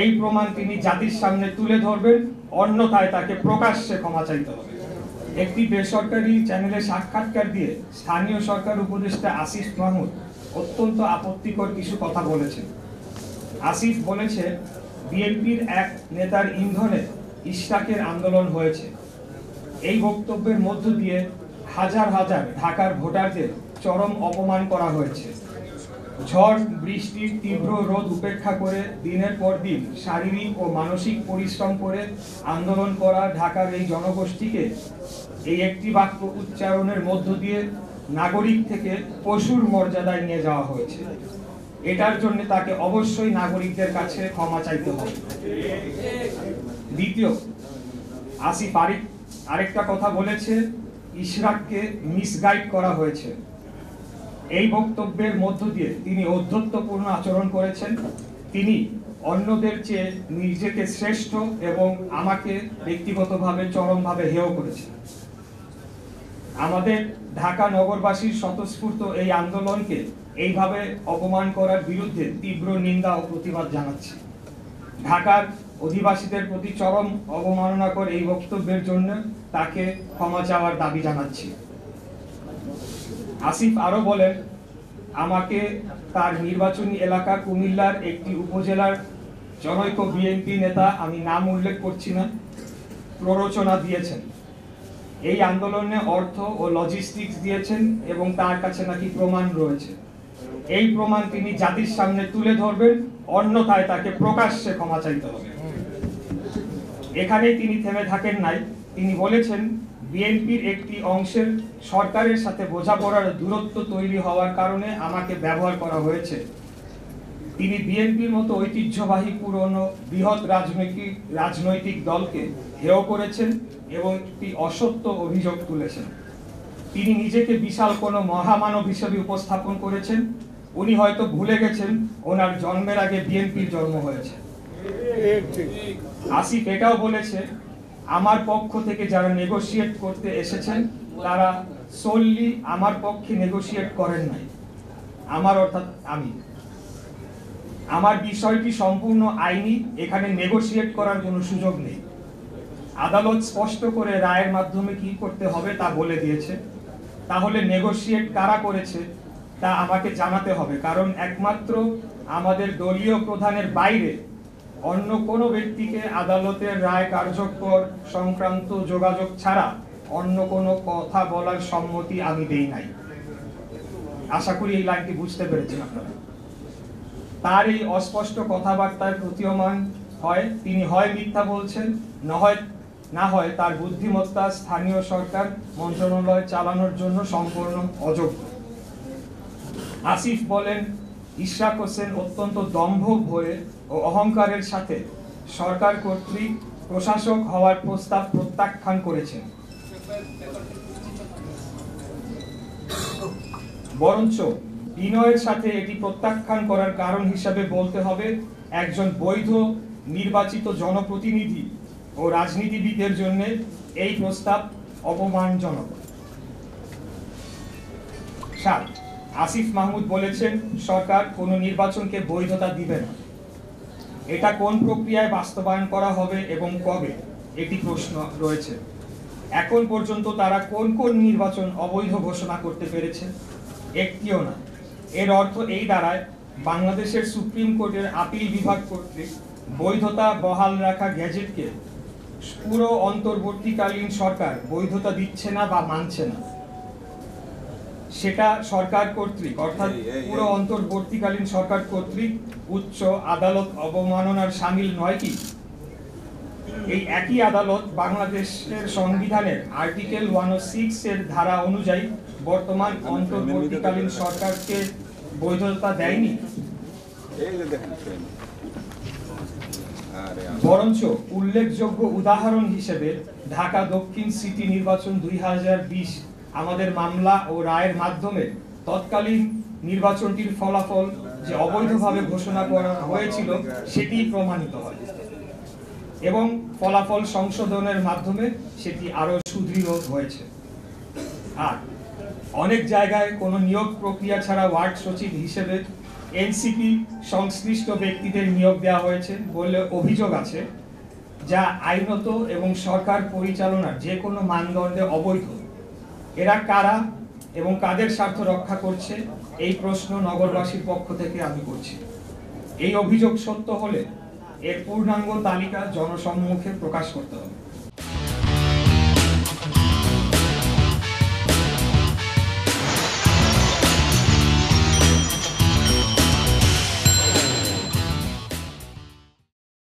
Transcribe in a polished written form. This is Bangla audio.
এই প্রমাণ তিনি জাতির সামনে তুলে ধরবেন, অন্যথায় তাকে প্রকাশ্যে ক্ষমা চাইতে হবে। একটি বেসরকারি চ্যানেলে সাক্ষাৎকার দিয়ে স্থানীয় সরকার উপদেষ্টা আসিফ মাহমুদ অত্যন্ত আপত্তিকর কিছু কথা বলেছেন। আসিফ বলেছে, বিএনপির এক নেতার ইন্ধনে ইশরাকের আন্দোলন হয়েছে। এই বক্তব্যের মধ্য দিয়ে হাজার হাজার ঢাকার ভোটারদের চরম অপমান করা হয়েছে। ঝড় বৃষ্টির তীব্র রোদ উপেক্ষা করে দিনের পর দিন শারীরিক ও মানসিক পরিশ্রম করে আন্দোলন করা ঢাকার এই জনগোষ্ঠীকে এই একটি বাক্য উচ্চারণের মধ্য দিয়ে নাগরিক থেকে পশুর মর্যাদায় নিয়ে যাওয়া হয়েছে। এটার জন্য তাকে অবশ্যই নাগরিকদের কাছে ক্ষমা চাইতে হবে। দ্বিতীয়, আসিফ আরেকটা কথা বলেছে, ইশরাককে মিসগাইড করা হয়েছে। এই বক্তব্যের মধ্য দিয়ে তিনি ঔদ্ধত্যপূর্ণ আচরণ করেছেন। তিনি অন্যদের চেয়ে নিজেকে শ্রেষ্ঠ এবং আমাকে ব্যক্তিগতভাবে চরমভাবে হেয় করেছেন। আমাদের ঢাকা নগরবাসীর স্বতঃস্ফূর্ত এই আন্দোলনকে এইভাবে অপমান করার বিরুদ্ধে তীব্র নিন্দা ও প্রতিবাদ জানাচ্ছি। ঢাকার অধিবাসীদের প্রতি চরম অবমাননাকর এই বক্তব্যের জন্য তাকে ক্ষমা চাওয়ার দাবি জানাচ্ছি। আসিফ আরো বলেন, আমাকে তার নির্বাচনী এলাকা কুমিল্লার একটি উপজেলার জনৈক বিএনপি নেতা, আমি নাম উল্লেখ করছি না, প্ররোচনা দিয়েছেন। এই আন্দোলনে অর্থ ও লজিস্টিক্স দিয়েছেন এবং তার কাছে নাকি প্রমাণ রয়েছে। এই প্রমাণ তিনি জাতির সামনে তুলে ধরবেন, অন্যথায় তাকে প্রকাশ্যে ক্ষমা চাইতে হবে। এখানেই তিনি থেমে থাকেন নাই। তিনি বলেছেন, বিএনপির একটি অংশের সরকারের সাথে বোঝাপড়ার দূরত্ব তৈরি হওয়ার কারণে আমাকে ব্যবহার করা হয়েছে। তিনি বিএনপির মতো ঐতিহ্যবাহী পুরনো বৃহৎ রাজনৈতিক দলকে হেয় করেছেন এবং একটি অসত্য অভিযোগ তুলেছেন। তিনি নিজেকে বিশাল কোনো মহামানব হিসেবে উপস্থাপন করেছেন। উনি হয়তো ভুলে গেছেন ওনার জন্মের আগে বিএনপির জন্ম হয়েছে। আসিফ এটাও বলেছে, আমার পক্ষ থেকে যারা নেগোশিয়েট করতে এসেছেন তারা সোললি আমার পক্ষে নেগোশিয়েট করেন নাই। আমার বিষয়টি সম্পূর্ণ আইনি, এখানে নেগোশিয়েট করার কোনো সুযোগ নেই। আদালত স্পষ্ট করে রায়ের মাধ্যমে কি করতে হবে তা বলে দিয়েছে। তাহলে নেগোশিয়েট কারা করেছে তা আমাকে জানাতে হবে, কারণ একমাত্র আমাদের দলীয় প্রধানের বাইরে অন্য কোনো ব্যক্তিকে আদালতের রায় কার্যকর সংক্রান্ত যোগাযোগ ছাড়া অন্য কোনো কথা বলার সম্মতি আমি দেই নাই। আশা করি এই লাইনটি বুঝতে পেরেছেন আপনারা। তার এই অস্পষ্ট কথাবার্তায় প্রতীয়মান হয় তিনি হয় মিথ্যা বলছেন, না হয় তার বুদ্ধিমত্তা স্থানীয় সরকার মন্ত্রণালয় চালানোর জন্য সম্পূর্ণ অযোগ্য। আসিফ বলেন, ইশরাক হোসেন অত্যন্ত দম্ভ ভয়ে ও অহংকারের সাথে সরকার কর্তৃক প্রশাসক হওয়ার প্রস্তাব প্রত্যাখ্যান করেছেন। বরঞ্চ বিনয়ের সাথে এটি প্রত্যাখ্যান করার কারণ হিসাবে বলতে হবে, একজন বৈধ নির্বাচিত জনপ্রতিনিধি ও রাজনীতিবিদের জন্য এই প্রস্তাব অপমানজনক। 7, আসিফ মাহমুদ বলেছেন, সরকার কোনো নির্বাচনকে বৈধতা দিবে না। এটা কোন প্রক্রিয়ায় বাস্তবায়ন করা হবে এবং কবে, এটি প্রশ্ন রয়েছে। এখন পর্যন্ত তারা কোন কোন নির্বাচন অবৈধ ঘোষণা করতে পেরেছে? একটিও না। এর অর্থ এই দাঁড়ায়, বাংলাদেশের সুপ্রিম কোর্টের আপিল বিভাগ কর্তৃক বৈধতা বহাল রাখা গ্যাজেটকে পুরো অন্তর্বর্তীকালীন সরকার বৈধতা দিচ্ছে না বা মানছে না। সেটা সরকার কর্তৃক, অর্থাৎ পুরো অন্তর্বর্তীকালীন সরকার কর্তৃক উচ্চ আদালত অবমাননার শামিল নয় কি? এই একই আদালত বাংলাদেশের সংবিধানের আর্টিকেল 106 এর ধারা অনুযায়ী বর্তমান অন্তর্বর্তীকালীন সরকারকে বৈধতা দেয়নি। বরঞ্চ উল্লেখযোগ্য উদাহরণ হিসেবে ঢাকা দক্ষিণ সিটি নির্বাচন 2020 আমাদের মামলা ও রায়ের মাধ্যমে তৎকালীন নির্বাচনটির ফলাফল যে অবৈধভাবে ঘোষণা করা হয়েছিল সেটি প্রমাণিত হয় এবং ফলাফল সংশোধনের মাধ্যমে সেটি আরো সুদৃঢ় হয়েছে। আর অনেক জায়গায় কোনো নিয়োগ প্রক্রিয়া ছাড়া ওয়ার্ড সচিব হিসেবে এনসিপি সংশ্লিষ্ট ব্যক্তিদের নিয়োগ দেওয়া হয়েছে বলে অভিযোগ আছে, যা আইনত এবং সরকার পরিচালনার যে কোনো মানদণ্ডে অবৈধ। এরা কারা এবং কাদের স্বার্থ রক্ষা করছে, এই প্রশ্ন নগরবাসীর পক্ষ থেকে আমি করছি। এই অভিযোগ সত্য হলে এর পূর্ণাঙ্গ তালিকা জনসম্মুখে প্রকাশ করতে হবে।